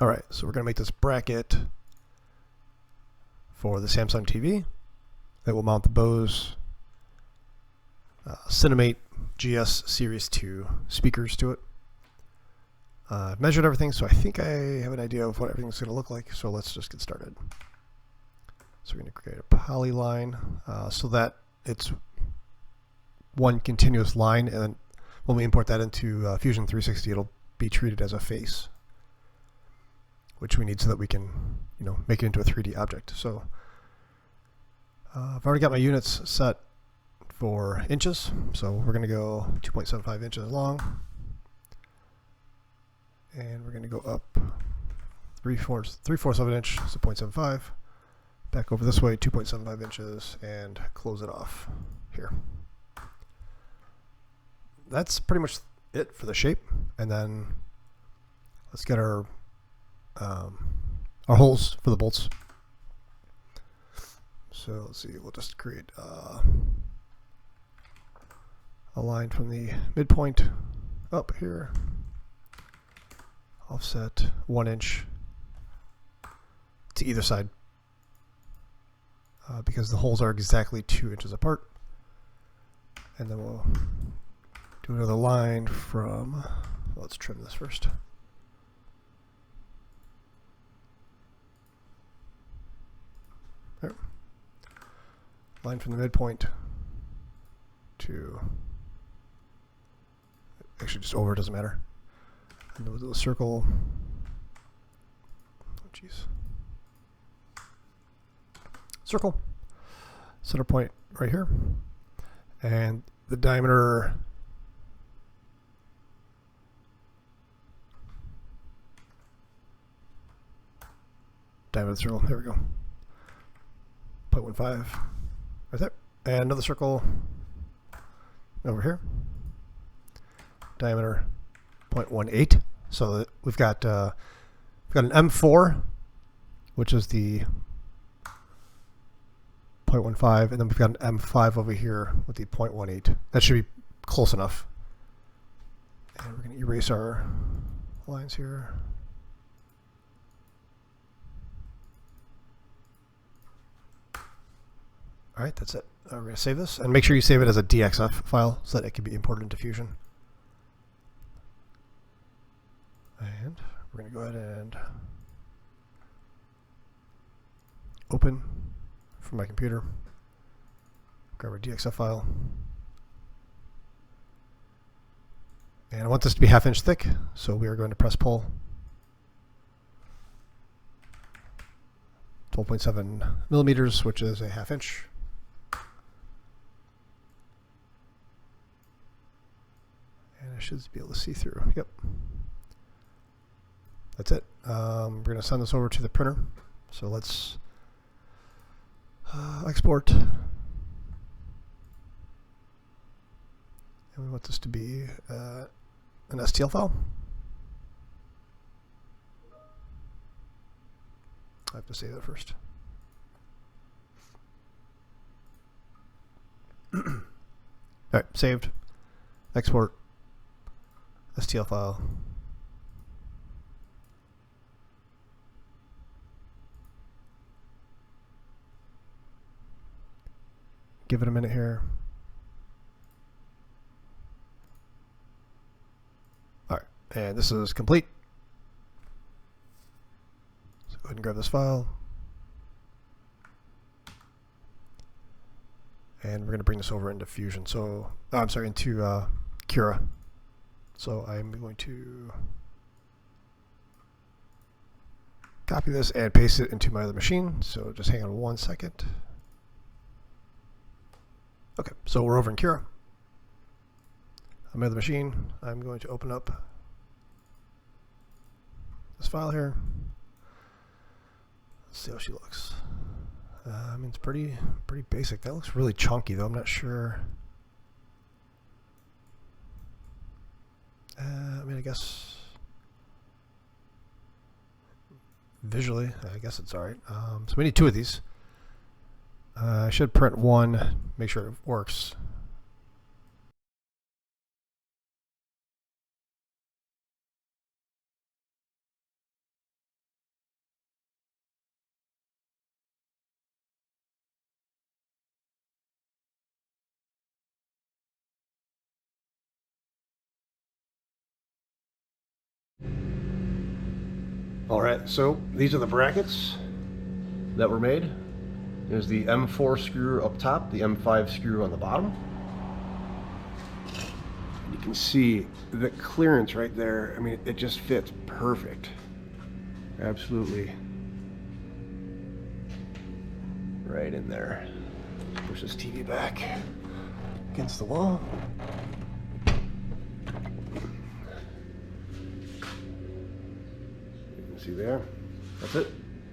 Alright, so we're going to make this bracket for the Samsung TV that will mount the Bose CineMate GS Series 2 speakers to it. I've measured everything, so I think I have an idea of what everything's going to look like, so let's just get started. So we're going to create a polyline so that it's one continuous line, and when we import that into Fusion 360, it'll be treated as a face, which we need so that we can, make it into a 3D object. So I've already got my units set for inches, so we're going to go 2.75 inches long, and we're going to go up 3/4 of an inch, so 0.75. Back over this way, 2.75 inches, and close it off here. That's pretty much it for the shape. And then let's get our holes for the bolts. So let's see, we'll just create a line from the midpoint up here, offset 1 inch to either side. Because the holes are exactly 2 inches apart. And then we'll do another line from, let's trim this first. There. Line from the midpoint to, actually just over, doesn't matter. And we'll do a circle. Oh, jeez. Circle, center point right here, and the diameter of the circle, there we go, 0.15 right there, and another circle over here, diameter 0.18. So we've got an M4, which is the 0.15, and then we've got an M5 over here with the 0.18. That should be close enough. And we're going to erase our lines here. All right, that's it. We're going to save this, and make sure you save it as a DXF file so that it can be imported into Fusion. And we're going to go ahead and open from my computer, grab our DXF file, and I want this to be 1/2 inch thick, so we are going to press pull. 12.7 millimeters, which is a 1/2 inch. And I should be able to see through. Yep. That's it. We're going to send this over to the printer. So let's export. And we want this to be an STL file. I have to save that first. All right, saved. Export. STL file. Give it a minute here. All right, and this is complete. So go ahead and grab this file. And we're going to bring this over into Fusion. So, I'm sorry, into Cura. So I'm going to copy this and paste it into my other machine. So just hang on 1 second. Okay, so we're over in Cura. On my other machine, I'm going to open up this file here. Let's see how she looks. I mean, it's pretty basic. That looks really chunky, though. I'm not sure. I mean, I guess visually, I guess it's all right. So we need 2 of these. I should print one, make sure it works. All right, so these are the brackets that were made. There's the M4 screw up top, the M5 screw on the bottom. You can see the clearance right there. I mean, it just fits perfect. Absolutely. Right in there. Push this TV back against the wall. You can see there. That's it.